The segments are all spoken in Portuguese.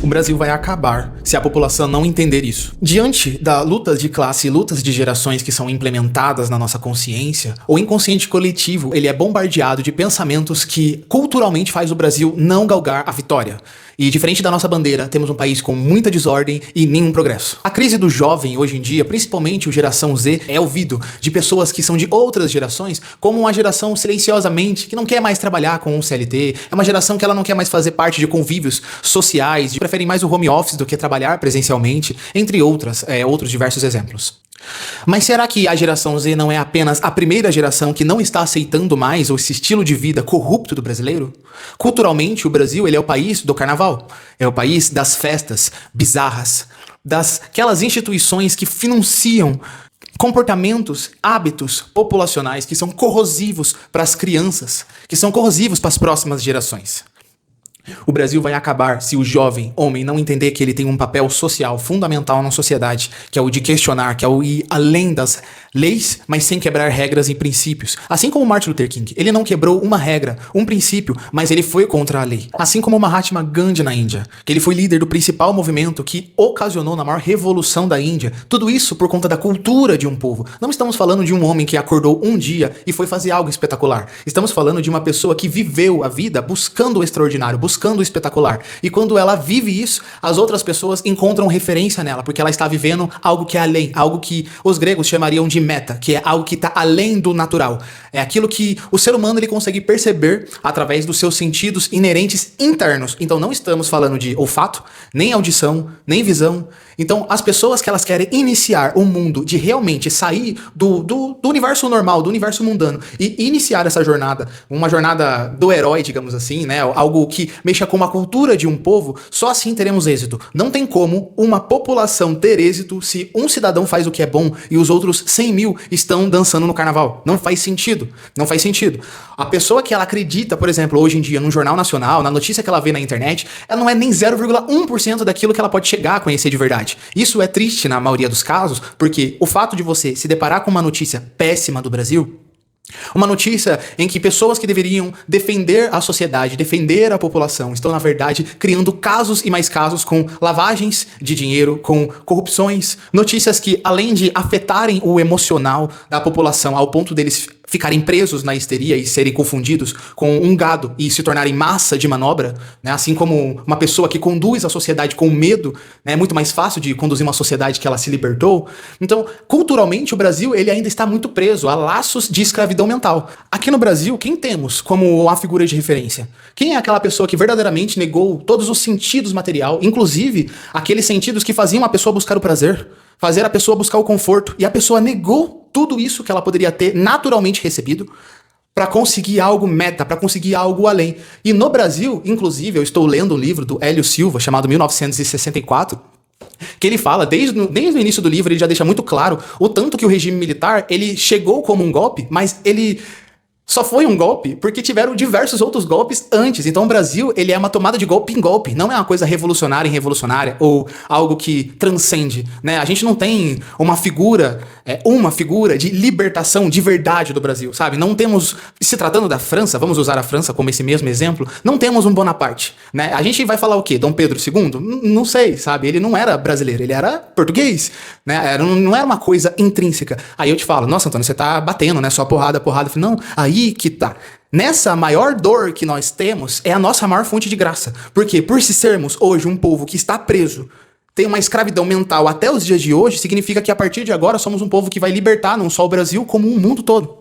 O Brasil vai acabar se a população não entender isso. Diante da luta de classe e lutas de gerações que são implementadas na nossa consciência, o inconsciente coletivo ele é bombardeado de pensamentos que culturalmente faz o Brasil não galgar a vitória. E diferente da nossa bandeira, temos um país com muita desordem e nenhum progresso. A crise do jovem hoje em dia, principalmente o geração Z, é ouvido de pessoas que são de outras gerações como uma geração silenciosamente que não quer mais trabalhar com um CLT, é uma geração que ela não quer mais fazer parte de convívios sociais, preferem mais o home office do que trabalhar presencialmente, entre outros diversos exemplos. Mas será que a geração Z não é apenas a primeira geração que não está aceitando mais esse estilo de vida corrupto do brasileiro? Culturalmente, o Brasil ele é o país do carnaval, é o país das festas bizarras, daquelas instituições que financiam comportamentos, hábitos populacionais que são corrosivos para as crianças, que são corrosivos para as próximas gerações. O Brasil vai acabar se o jovem homem não entender que ele tem um papel social fundamental na sociedade, que é o de questionar, que é o ir além das leis, mas sem quebrar regras e princípios. Assim como Martin Luther King, ele não quebrou uma regra, um princípio, mas ele foi contra a lei. Assim como Mahatma Gandhi na Índia, que ele foi líder do principal movimento que ocasionou na maior revolução da Índia. Tudo isso por conta da cultura de um povo. Não estamos falando de um homem que acordou um dia e foi fazer algo espetacular. Estamos falando de uma pessoa que viveu a vida buscando o extraordinário, buscando o espetacular. E quando ela vive isso, as outras pessoas encontram referência nela, porque ela está vivendo algo que é além, algo que os gregos chamariam de meta, que é algo que está além do natural. É aquilo que o ser humano ele consegue perceber através dos seus sentidos inerentes internos. Então não estamos falando de olfato, nem audição, nem visão. Então as pessoas que elas querem iniciar um mundo de realmente sair do universo normal, do universo mundano e iniciar essa jornada, uma jornada do herói, digamos assim, né? Algo que mexa com uma cultura de um povo, só assim teremos êxito. Não tem como uma população ter êxito se um cidadão faz o que é bom e os outros 100 mil estão dançando no carnaval. Não faz sentido. Não faz sentido. A pessoa que ela acredita, por exemplo, hoje em dia, num jornal nacional, na notícia que ela vê na internet, ela não é nem 0,1% daquilo que ela pode chegar a conhecer de verdade. Isso é triste na maioria dos casos, porque o fato de você se deparar com uma notícia péssima do Brasil, uma notícia em que pessoas que deveriam defender a sociedade, defender a população, estão, na verdade, criando casos e mais casos com lavagens de dinheiro, com corrupções, notícias que, além de afetarem o emocional da população ao ponto deles ficarem presos na histeria e serem confundidos com um gado e se tornarem massa de manobra, né? Assim como uma pessoa que conduz a sociedade com medo, né? É muito mais fácil de conduzir uma sociedade que ela se libertou. Então, culturalmente, o Brasil ele ainda está muito preso a laços de escravidão mental. Aqui no Brasil, quem temos como a figura de referência? Quem é aquela pessoa que verdadeiramente negou todos os sentidos material, inclusive aqueles sentidos que faziam a pessoa buscar o prazer, fazer a pessoa buscar o conforto, e a pessoa negou tudo isso que ela poderia ter naturalmente recebido para conseguir algo meta, para conseguir algo além. E no Brasil, inclusive, eu estou lendo um livro do Hélio Silva, chamado 1964, que ele fala, desde o início do livro, ele já deixa muito claro o tanto que o regime militar, ele chegou como um golpe, mas ele só foi um golpe porque tiveram diversos outros golpes antes. Então o Brasil, ele é uma tomada de golpe em golpe. Não é uma coisa revolucionária em revolucionária ou algo que transcende, né? A gente não tem uma figura de libertação de verdade do Brasil, sabe? Não temos, se tratando da França, vamos usar a França como esse mesmo exemplo, não temos um Bonaparte, né? A gente vai falar o quê? Dom Pedro II? Não sei, sabe? Ele não era brasileiro, ele era português, né? Não era uma coisa intrínseca. Aí eu te falo, nossa, Antônio, você tá batendo, né? Só porrada. Eu falo, não, aí que tá. Nessa maior dor que nós temos é a nossa maior fonte de graça. Porque por se sermos hoje um povo que está preso, tem uma escravidão mental até os dias de hoje, significa que a partir de agora somos um povo que vai libertar não só o Brasil, como o mundo todo.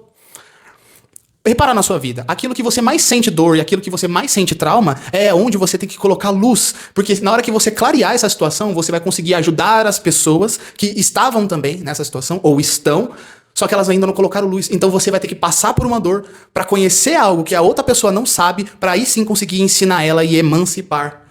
Repara na sua vida, aquilo que você mais sente dor e aquilo que você mais sente trauma é onde você tem que colocar luz, porque na hora que você clarear essa situação, você vai conseguir ajudar as pessoas que estavam também nessa situação, ou estão, só que elas ainda não colocaram luz. Então você vai ter que passar por uma dor para conhecer algo que a outra pessoa não sabe, para aí sim conseguir ensinar ela e emancipar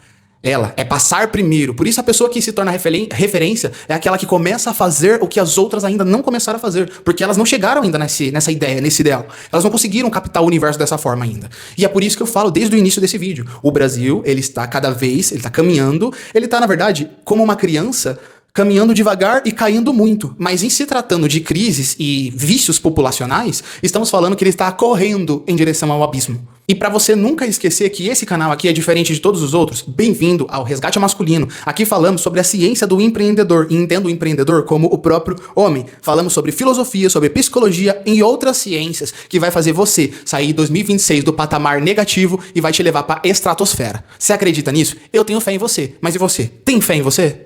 ela. É passar primeiro. Por isso a pessoa que se torna referência é aquela que começa a fazer o que as outras ainda não começaram a fazer, porque elas não chegaram ainda nessa ideia, nesse ideal. Elas não conseguiram captar o universo dessa forma ainda. E é por isso que eu falo desde o início desse vídeo. O Brasil, ele está caminhando, ele está, na verdade, como uma criança caminhando devagar e caindo muito. Mas em se tratando de crises e vícios populacionais, estamos falando que ele está correndo em direção ao abismo. E para você nunca esquecer que esse canal aqui é diferente de todos os outros, bem-vindo ao Resgate Masculino. Aqui falamos sobre a ciência do empreendedor e entenda o empreendedor como o próprio homem. Falamos sobre filosofia, sobre psicologia e outras ciências que vai fazer você sair em 2026 do patamar negativo e vai te levar para a estratosfera. Você acredita nisso? Eu tenho fé em você. Mas e você? Tem fé em você?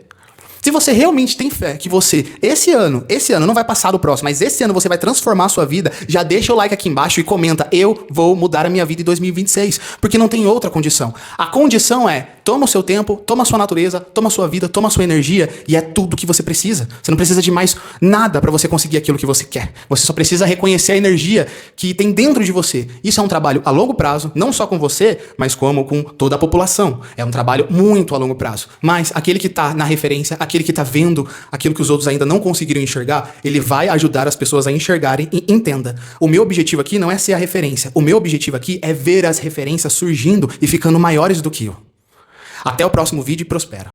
Se você realmente tem fé que você, esse ano não vai passar do próximo, mas esse ano você vai transformar a sua vida, já deixa o like aqui embaixo e comenta, eu vou mudar a minha vida em 2026, porque não tem outra condição. A condição é, toma o seu tempo, toma a sua natureza, toma a sua vida, toma a sua energia, e é tudo que você precisa. Você não precisa de mais nada para você conseguir aquilo que você quer. Você só precisa reconhecer a energia que tem dentro de você. Isso é um trabalho a longo prazo, não só com você, mas como com toda a população. É um trabalho muito a longo prazo. Mas aquele que tá na referência, aquele que tá vendo aquilo que os outros ainda não conseguiram enxergar, ele vai ajudar as pessoas a enxergarem e entenda. O meu objetivo aqui não é ser a referência. O meu objetivo aqui é ver as referências surgindo e ficando maiores do que eu. Até o próximo vídeo e prospera.